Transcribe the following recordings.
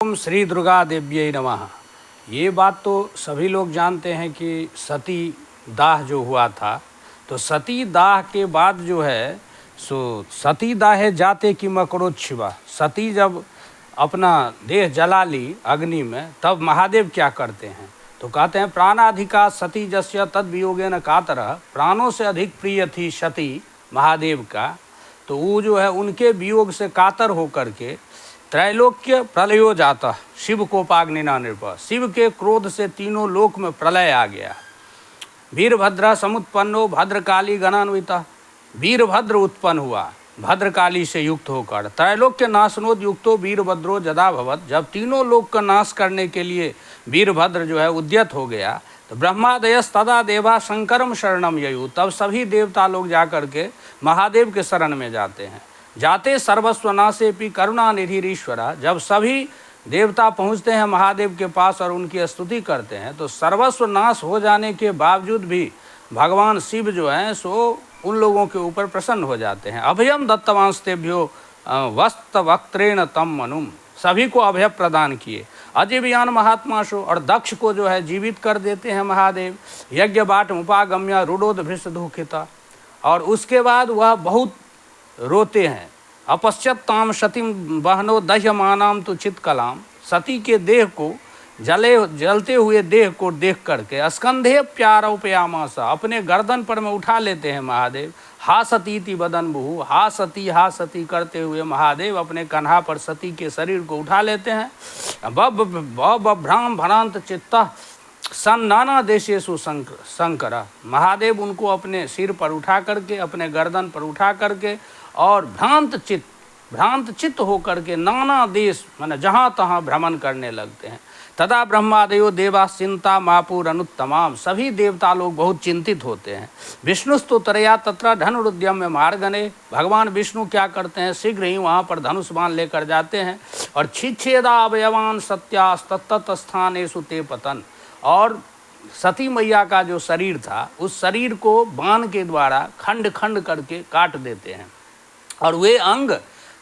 ओम श्री दुर्गा देव्यै नमः। ये बात तो सभी लोग जानते हैं कि सती दाह जो हुआ था, तो सती दाह के बाद जो है सो सती दाहे जाते कि मकरोच्छिवा, सती जब अपना देह जला ली अग्नि में, तब महादेव क्या करते हैं तो कहते हैं प्राणाधिका सती जस्य तद वियोगे न कातरः, प्राणों से अधिक प्रिय थी सती महादेव का, तो वो जो है उनके वियोग से कातर होकर के त्रैलोक्य प्रलयो जाता, शिव कोपाग्निना नृप, शिव के क्रोध से तीनों लोक में प्रलय आ गया। वीरभद्र समुत्पन्नो भद्रकाली गणान्विता, वीरभद्र उत्पन्न हुआ भद्रकाली से युक्त होकर। त्रैलोक्य नाशनोद युक्तो वीरभद्रो जदा भवत, जब तीनों लोक का नाश करने के लिए वीरभद्र जो है उद्यत हो गया, तो ब्रह्मादयस तदा देवा शंकरम शरणम ययु, तब सभी देवता लोग जाकर के महादेव के शरण में जाते हैं। जाते सर्वस्वनाशेपि करुणा निधिरीश्वरा, जब सभी देवता पहुँचते हैं महादेव के पास और उनकी स्तुति करते हैं, तो सर्वस्व नाश हो जाने के बावजूद भी भगवान शिव जो हैं सो उन लोगों के ऊपर प्रसन्न हो जाते हैं। अभयम दत्तवांस्तेभ्यो वस्त्रवक्त्रेण तम मनुम, सभी को अभय प्रदान किए। अजीवयान महात्माशो, और दक्ष को जो है जीवित कर देते हैं महादेव। यज्ञ बाट उपागम्य रुडोद भृष्ट दुखिता, और उसके बाद वह बहुत रोते हैं। अपश्यत्ताम सतीम बहनो दह्यमानाम तो चित कलाम, सती के देह को जलते हुए देह को देख करके स्कंधे प्यारोपयामासा, अपने गर्दन पर में उठा लेते हैं महादेव। हा सतीति बदन बहु, हा सती करते हुए महादेव अपने कन्हा पर सती के शरीर को उठा लेते हैं। बभ्राम भ्रांत चित्ता सन नाना देशेषु शंकर, महादेव उनको अपने सिर पर उठा करके, अपने गर्दन पर उठा करके और भ्रांत चित्त होकर के नाना देश माने जहाँ तहाँ भ्रमण करने लगते हैं। तदा ब्रह्मादयो देवा चिंता मापुर अनुत्तमाम, सभी देवता लोग बहुत चिंतित होते हैं। विष्णुस्तु तरया तत्र धनुरुद्यम्य मार्गने, भगवान विष्णु क्या करते हैं शीघ्र ही वहाँ पर धनुष बाण लेकर जाते हैं और छिच्छेदा अवयवान सत्यास्तत्त स्थानेषु ते पतन, और सती मैया का जो शरीर था उस शरीर को बाण के द्वारा खंड खंड करके काट देते हैं, और वे अंग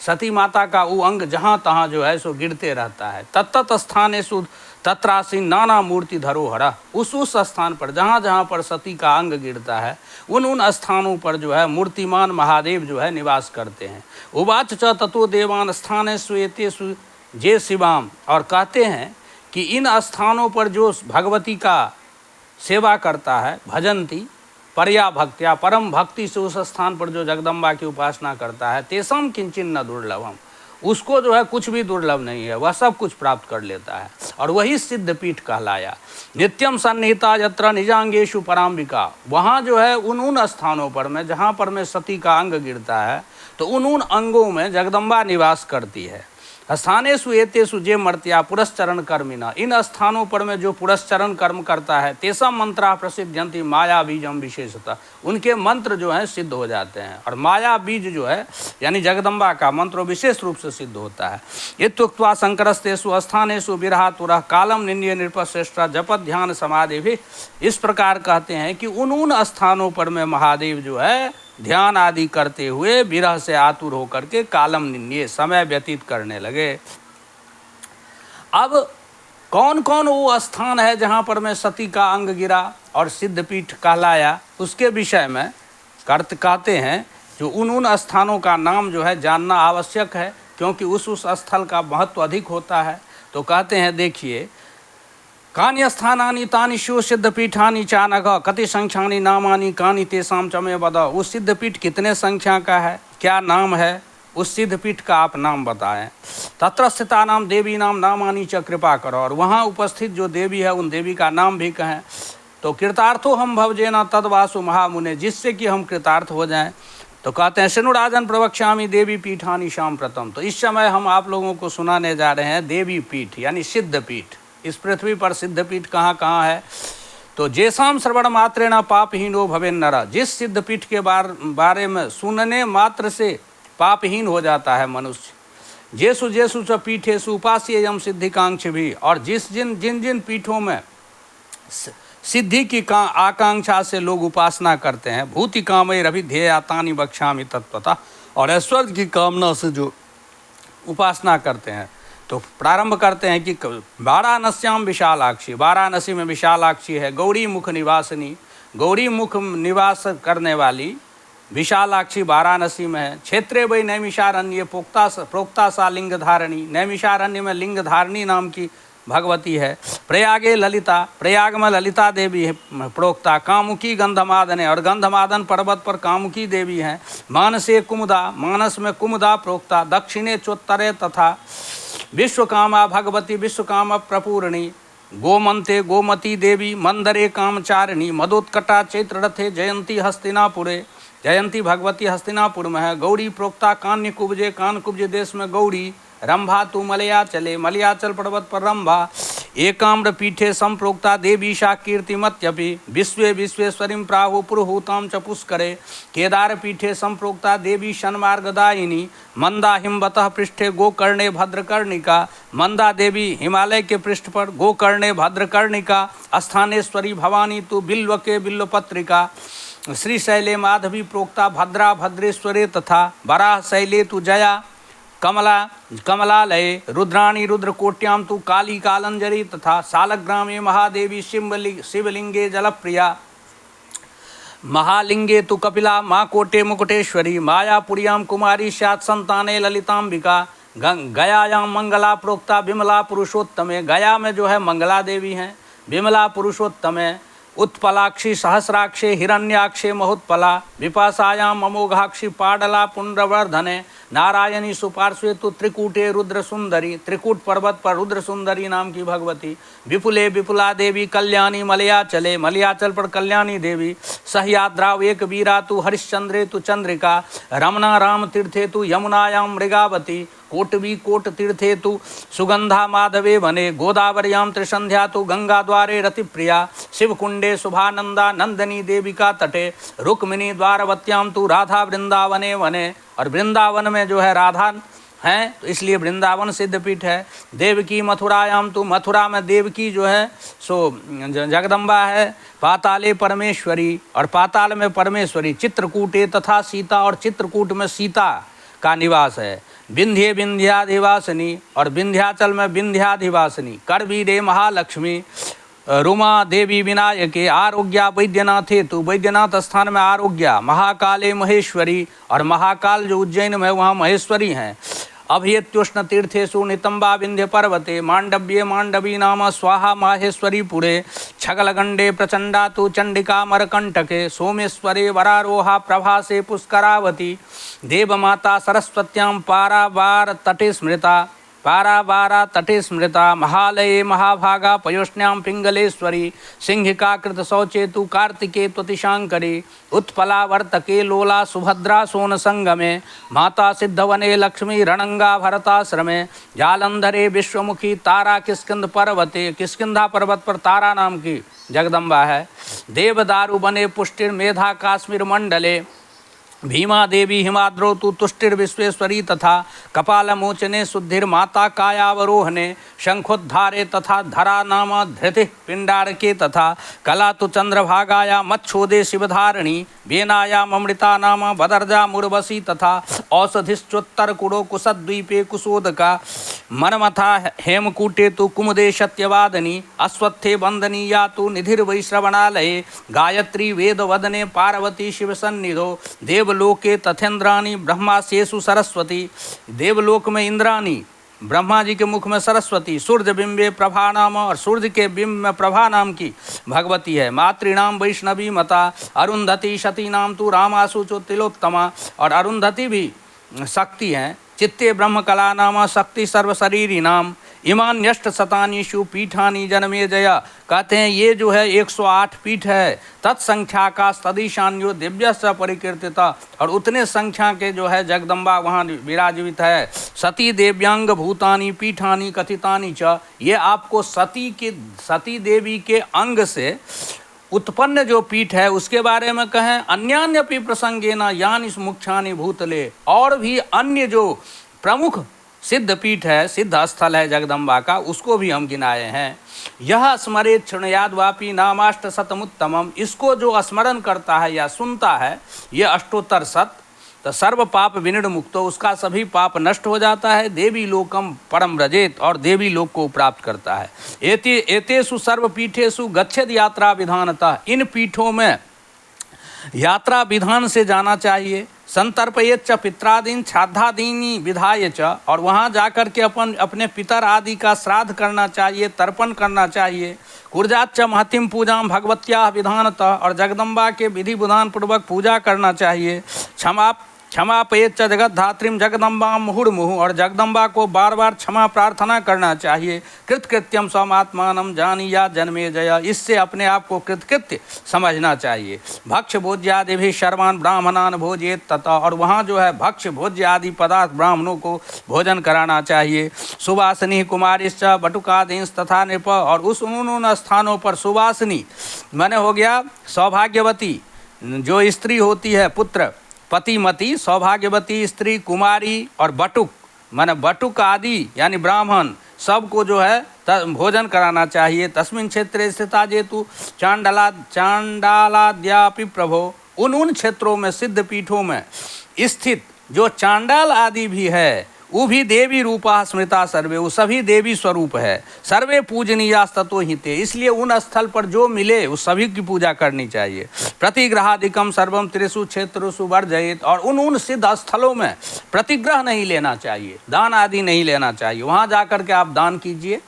सती माता का वो अंग जहाँ तहाँ जो है सो गिरते रहता है। तत्त स्थानेषु तत्रासी नाना मूर्ति धरोहरा, उस स्थान पर जहाँ जहाँ पर सती का अंग गिरता है उन स्थानों पर जो है मूर्तिमान महादेव जो है निवास करते हैं। उवाच च ततो देवान स्थानेषु एतेषु जे शिवाम, और कहते हैं कि इन स्थानों पर जो भगवती का सेवा करता है, भजंती परया भक्त्या, परम भक्ति से उस स्थान पर जो जगदम्बा की उपासना करता है, तेसम किंचिन न दुर्लभम, उसको जो है कुछ भी दुर्लभ नहीं है, वह सब कुछ प्राप्त कर लेता है, और वही सिद्धपीठ कहलाया। नित्यम सन्निहिता यत्र निजांगेशु पराम्बिका, वहाँ जो है उन स्थानों पर में जहाँ पर में सती का अंग गिरता है, तो उन अंगों में जगदम्बा निवास करती है। स्थानेषु एतेषु जे मर्त्या पुरस्चरण कर्मिना, इन स्थानों पर में जो पुरस्चरण कर्म करता है, तेसा मंत्रा प्रसिद्ध्यंति माया बीजम विशेषतः, उनके मंत्र जो हैं सिद्ध हो जाते हैं, और माया बीज जो है यानी जगदम्बा का मंत्र विशेष रूप से सिद्ध होता है। इत्युक्त्वा शंकरस्तेषु स्थानेषु विरहातुरः कालम निन्य नृपश्रेष्ठा जपत ध्यान समाधि भी, इस प्रकार कहते हैं कि उन स्थानों पर में महादेव जो है ध्यान आदि करते हुए विरह से आतुर होकर के कालम निन्ये समय व्यतीत करने लगे। अब कौन कौन वो स्थान है जहाँ पर में सती का अंग गिरा और सिद्धपीठ कहलाया, उसके विषय में कहते हैं जो उन स्थानों का नाम जो है जानना आवश्यक है, क्योंकि उस स्थल का महत्व अधिक होता है। तो कहते हैं देखिए, कानि स्थानानि तानि शिव सिद्धपीठानि चानघ कति संख्यानि नामानि कानि तेषां च मे वद, उस सिद्धपीठ कितने संख्या का है, क्या नाम है, उस सिद्धपीठ का आप नाम बताएं। तत्र स्थितानां देवीनां नामानि च कृपा करो, और वहाँ उपस्थित जो देवी है उन देवी का नाम भी कहें। तो कृतार्थो हम भवजेना तद्वासु महामुने, जिससे कि हम कृतार्थ हो जाएं। तो कहते हैं शृणुराजन प्रवक्ष्यामि देवी पीठानि सांप्रतम, तो इस समय हम आप लोगों को सुनाने जा रहे हैं देवी पीठ यानी सिद्धपीठ। इस पृथ्वी पर सिद्धपीठ कहाँ कहाँ है, तो जैसाम श्रवण मात्रेण पापहीनो भवेन नर, जिस सिद्धपीठ के बारे में सुनने मात्र से पापहीन हो जाता है मनुष्य। जेसु जेसु च पीठेषु उपास्येयं सिद्धिकांक्ष भी, और जिन जिन पीठों में सिद्धि की आकांक्षा से लोग उपासना करते हैं, भूति कामैरभिध्येया तानि वक्ष्यामि तत्वतः, और ऐश्वर्य की कामना से जो उपासना करते हैं, तो प्रारंभ करते हैं कि वाराणस्याम विशालाक्षी, वाराणसी में विशालाक्षी है, गौरी मुख निवासिनी, गौरी मुख निवास करने वाली विशालाक्षी वाराणसी में है। क्षेत्रे वही नैमिषारण्य प्रोक्ता सा लिंग धारणी, नैमिषारण्य में लिंग धारणी नाम की भगवती है। प्रयागे ललिता, प्रयाग में ललिता देवी है प्रोक्ता। कामुकी गंधमादन है, और गंधमादन पर्वत पर कामुकी देवी हैं। मानसे कुमुदा, मानस में कुमुदा प्रोक्ता। दक्षिणे चोत्तरे तथा विश्वकामा भगवती, विश्वकामा प्रपूर्णी। गोमंते गोमती देवी, मंदरे कामचारिणी। मदोत्कटा चैत्ररथे जयंती हस्तिनापुरे, जयंती भगवती हस्तिनापुर में है। गौरी प्रोक्ता कान्य कुब्जे, कान कुब्ज देश में गौरी। रंभा तू मलयाचले, मलयाचल पर्वत पर रंभा। एकाम्र पीठे संप्रोक्ता देवीशा कीर्तिमत्यपि। विश्वे विश्वेश्वरीं प्राहु पुरुहूतां च पुष्करे। केदार पीठे संप्रोक्ता देवी शन्मार्गदायिनी। मंदा हिमवतः पृष्ठे गोकर्णे भद्रकर्णिका, मंदा देवी हिमालय के पृष्ठ पर गोकर्णे भद्रकर्णिका। स्थानेश्वरी भवानी तू बिल्व के बिल्वपत्रिका। श्रीशैले माधवी प्रोक्ता भद्रा भद्रेश्वरे तथा। वराह शैले तु जया कमला कमलालये। रुद्राणी रुद्रकोट्यां तु काली कालंजरी तथा। सालग्रामे महादेवी शिवलिंगे जलप्रिया। महालिंगे तु कपिला माँ कोटे मुकुटेश्वरी। मायापुर्यां कुमारी स्यात् संताने ललितांबिका। गयायां मंगला प्रोक्ता विमला पुरुषोत्तमे, गया में जो है मंगला देवी हैं, विमला पुरुषोत्तमे। उत्पलाक्षी सहस्राक्षे हिरण्याक्षे महोत्पला। विपासायाम अमोघाक्षी पाडला पुण्ड्रवर्धने। नारायणी सुपार्श्वे तु त्रिकूटे रुद्र सुंदरी, त्रिकूट पर्वत पर रुद्र सुंदरी नाम की भगवती। विपुले विपुला देवी कल्याणी मलयाचले, मलयाचल पर कल्याणी देवी। सह्याद्राव एक वीरा तु हरिश्चंद्रे तु चंद्रिका। रमना राम तीर्थे तु यमुनायां मृगावती। कोटवी कोट तीर्थे तु सुगंधा माधवे वने। गोदावर्यां त्रिसंध्या तु गंगा द्वारे रतिप्रिया। शिवकुंडे शुभानंदा नंदनी देविका तटे। रुक्मिणी द्वारवत्यां तु राधा वृंदावने वने, और वृंदावन में जो है राधा हैं, तो इसलिए वृंदावन सिद्धपीठ है। देवकी मथुरायाम तु, मथुरा में देवकी जो है सो जगदम्बा है। पाताले परमेश्वरी, और पाताल में परमेश्वरी। चित्रकूटे तथा सीता, और चित्रकूट में सीता का निवास है। विंध्य विंध्याधिवासिनी, और विंध्याचल में विंध्याधिवासिनी। करवीरे महालक्ष्मी, रुमा देवी विनायके। आरोग्या वैद्यनाथे तु, वैद्यनाथ स्थान में आरोग्या। महाकाले महेश्वरी, और महाकाल जो उज्जैन में वहाँ महेश्वरी हैं। अभयत्युष्ण तीर्थेषु नितंबा विंध्य पर्वते। मांडव्ये मांडवी नाम स्वाहा माहेश्वरी पुरे। छगलगंडे प्रचंडा तु चंडिका मरकंटके। सोमेश्वरे वरारोहा प्रभासे पुष्करावती। देवमाता सरस्वत्यां पारावार तटे स्मृता, पारावारा तटे स्मृता। महालये महाभागा पयोष्ण्यां पिंगलेश्वरी। सिंहिका कृत शौचे तु कार्तिके त्वतिशांकरी। उत्पला वर्तके लोला सुभद्रा सोन संगमे। माता सिद्धवने लक्ष्मी रणंगा भरताश्रमे। जालंधरे विश्वमुखी तारा किष्किंध पर्वते, किष्किंधा पर्वत पर तारा नाम की जगदम्बा है। देवदारु बने पुष्टिर मेधा काश्मीर मंडले। भीमा देवी हिमाद्रौ तु तुष्टिर्विश्वेश्वरी तथा। कपालमोचने शुद्धिर्माता कायावरोहने। शंखोद्धारे तथा धरा नाम धृतिः पिंडारके तथा। कला तु चंद्रभागाया मच्छोदे शिवधारिणी। वेनायाम अमृता नाम बदर्जा मुर्वशी तथा। औषधिश्चोत्तर कुड़ो कुशद्वीपे कुशोदका। मनमथा हेमकूटे तु कुमुदे सत्यवादनी। अश्वत्थे वंदनीया तु निधिर्वैश्रवणालये। गायत्री वेदवदने पार्वती शिवसन्निधो। देवलोके तथेन्द्राणी ब्रह्मास्येषु सरस्वती। देवलोक में इंद्राणी, ब्रह्मा जी के मुख में सरस्वती। सूर्य बिंबे प्रभा नाम, और सूर्य के बिंब में प्रभा नाम की भगवती है। मातृनाम वैष्णवी मता। अरुंधति सती नाम तु रामासु चो तिलोत्तमा, और अरुंधति भी शक्ति हैं। चित्ते ब्रह्म कला नाम शक्ति सर्वशरीरी नाम। इमान्यष्ट शतानीषु पीठानी जन्मे जया, कहते हैं ये जो है 108 पीठ है। तत्संख्या का सदीशान्यो दिव्य से परिकीर्तिता, और उतने संख्या के जो है जगदम्बा वहाँ विराजित है। सती देव्यांग भूतानी पीठानी कथितानी च, ये आपको सती देवी के अंग से उत्पन्न जो पीठ है उसके बारे में कहें। अन्यान्यपि प्रसंगेन यानि मुख्यानि भूतले, और भी अन्य जो प्रमुख सिद्ध पीठ है, सिद्ध स्थल है जगदम्बा का, उसको भी हम गिनाए हैं। यह स्मरे क्षणयाद्वापि नामाष्ट शतमुत्तमम, इसको जो स्मरण करता है या सुनता है, ये अष्टोत्तर शत तो सर्व पाप विनिर् मुक्तो, उसका सभी पाप नष्ट हो जाता है। देवी लोकम परम व्रजेत, और देवी लोक को प्राप्त करता है। एतेषु सर्व पीठेषु गच्छेद यात्रा विधानतः, इन पीठों में यात्रा विधान से जाना चाहिए। संतर्पयेत च पित्रादीन श्राद्धादीनी विधाय च, और वहाँ जाकर के अपने पितर आदि का श्राद्ध करना चाहिए, तर्पण करना चाहिए। कुर्जाच्च महतिम पूजा भगवत्या विधानतः, और जगदम्बा के विधि विधान पूर्वक पूजा करना चाहिए। क्षमापयेत च जगद्धात्रीम जगदम्बा मुहुर्मुहुः, और जगदम्बा को बार बार क्षमा प्रार्थना करना चाहिए। कृतकृत्यम स्वमात्मानं जानीयात् जन्मेजय, इससे अपने आप को कृतकृत्य समझना चाहिए। भक्ष्य भोज्य आदि भी सर्वान् ब्राह्मणान् भोजयेत तथा, और वहाँ जो है भक्ष्य भोज्य आदि पदार्थ ब्राह्मणों को भोजन कराना चाहिए। सुवासिनी कुमारीश्च बटुकादींश तथा नृप, और उन स्थानों पर सुवासिनी माने हो गया सौभाग्यवती जो स्त्री होती है, पुत्र पतिमती, सौभाग्यवती स्त्री, कुमारी और बटुक माने बटुक आदि यानी ब्राह्मण सबको जो है भोजन कराना चाहिए। तस्मिन् क्षेत्रे स्थिता जेतु चांडालाद्यापि प्रभो, उन क्षेत्रों में सिद्ध पीठों में स्थित जो चांडाल आदि भी है वो भी देवी रूपा स्मृता सर्वे, वो सभी देवी स्वरूप है। सर्वे पूजनीयास्ततो हिते, इसलिए उन स्थल पर जो मिले उस सभी की पूजा करनी चाहिए। प्रतिग्रहादिकम सर्वम त्रिषु क्षेत्रेषु वर्जयेत, और उन सिद्ध स्थलों में प्रतिग्रह नहीं लेना चाहिए, दान आदि नहीं लेना चाहिए। वहाँ जाकर के आप दान कीजिए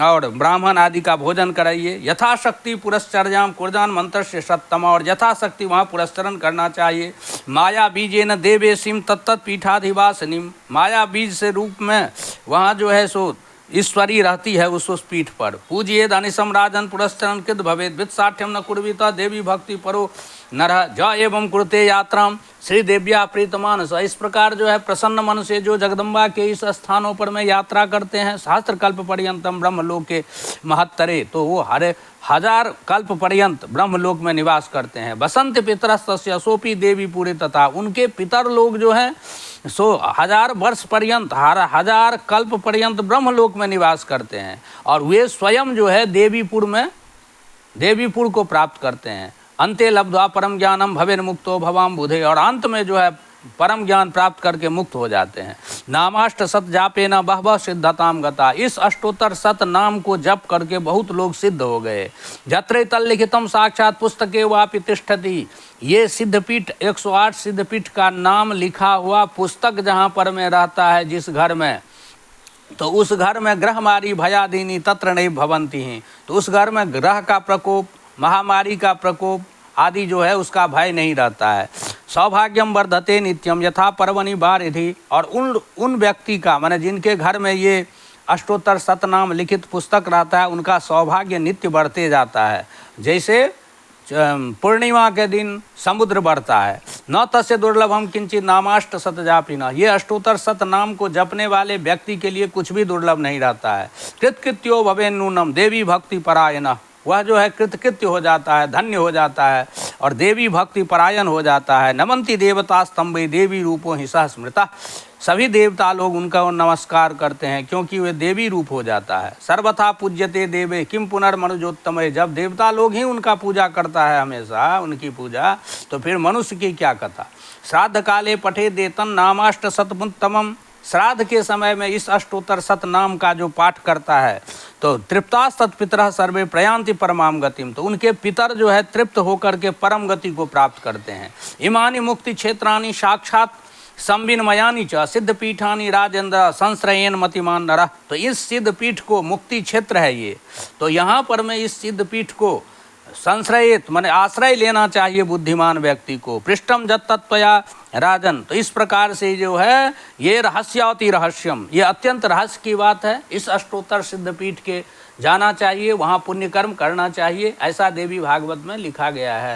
और ब्राह्मण आदि का भोजन कराइए। यथाशक्ति पुरस्चर्याम कुर्जान मंत्र से सत्तम, और यथाशक्ति वहाँ पुरस्चरण करना चाहिए। माया बीजेन देवेशिम तत्त पीठाधिवासिनीम, माया बीज से रूप में वहाँ जो है सो ईश्वरी रहती है उस पीठ पर। पूजिए दानिशम राजन पुरस्चरण कृत भवेद वित्साठ्यम न कुर्वीता देवी भक्ति परो नरः ज एवं कुरुते यात्राम श्री देव्या प्रीतमान। इस प्रकार जो है प्रसन्न मन से जो जगदम्बा के इस स्थानों पर में यात्रा करते हैं, सहस्त्र कल्प पर्यंतम ब्रह्मलोक के महत्तरे, तो वो हर हजार कल्प पर्यंत ब्रह्मलोक में निवास करते हैं। बसंत पितरस्तस्य सोपी देवी पूरे तथा, उनके पितर लोग जो हैं सो हजार वर्ष पर्यंत, हजार कल्प पर्यंत ब्रह्मलोक में निवास करते हैं, और वे स्वयं जो है देवीपुर को प्राप्त करते हैं। अंते लब्ध्वा परम ज्ञानम भवेन मुक्तो भवाम बुधे, और अंत में जो है परम ज्ञान प्राप्त करके मुक्त हो जाते हैं। नामाष्ट सत जापे न बहवः सिद्धताम गता, इस अष्टोत्तर सत नाम को जप करके बहुत लोग सिद्ध हो गए। जत्रे तल्लिखितम साक्षात पुस्तके वापि तिष्ठति, ये सिद्धपीठ 108 सिद्धपीठ का नाम लिखा हुआ पुस्तक जहाँ पर में रहता है जिस घर में, तो उस घर में ग्रहमारी भयादीनी तत्र नहीं भवंती हैं, तो उस घर में ग्रह का प्रकोप, महामारी का प्रकोप आदि जो है उसका भय नहीं रहता है। सौभाग्यम वर्धते नित्यम यथा पर्वणि बारिधि, और उन व्यक्ति का माने जिनके घर में ये अष्टोत्तर सतनाम लिखित पुस्तक रहता है उनका सौभाग्य नित्य बढ़ते जाता है। जैसे पूर्णिमा के दिन समुद्र बढ़ता है। न तस्य दुर्लभम किंचित नामाष्ट सत जापिना, ये अष्टोत्तर सत नाम को जपने वाले व्यक्ति के लिए कुछ भी दुर्लभ नहीं रहता है। कृतकृत्यो भवेन नूनम देवी भक्ति परायण, वह जो है कृतकृत्य हो जाता है, धन्य हो जाता है और देवी भक्ति परायण हो जाता है। नमन्ति देवता स्तंभे देवी रूपों ही सह स्मृता, सभी देवता लोग उनका नमस्कार करते हैं क्योंकि वे देवी रूप हो जाता है। सर्वथा पूज्यते देवे किम पुनर्मनुजोत्तम, जब देवता लोग ही उनका पूजा करता है हमेशा उनकी पूजा, तो फिर मनुष्य की क्या कथा। श्राद्ध काले पठे देतन नामाष्ट सतमुत्तमम, श्राद्ध के समय में इस अष्टोत्तर सत नाम का जो पाठ करता है तो तृप्तास्तत् पितरः सर्वे प्रयान्ति परमाम गतिम, तो उनके पितर जो है तृप्त होकर के परम गति को प्राप्त करते हैं। इमानि मुक्ति क्षेत्राणि साक्षात संविनमयानि च सिद्ध पीठानि राजेंद्र संश्रयेन मतिमान नरः, तो इस सिद्ध पीठ को मुक्ति क्षेत्र है ये, तो यहाँ पर मैं इस सिद्ध पीठ को संश्रयित माने आश्रय लेना चाहिए बुद्धिमान व्यक्ति को। पृष्ठम जत तत्वया राजन, तो इस प्रकार से जो है ये रहस्याति रहस्यम, ये अत्यंत रहस्य की बात है। इस अष्टोत्तर सिद्ध पीठ के जाना चाहिए, वहाँ पुण्य कर्म करना चाहिए, ऐसा देवी भागवत में लिखा गया है।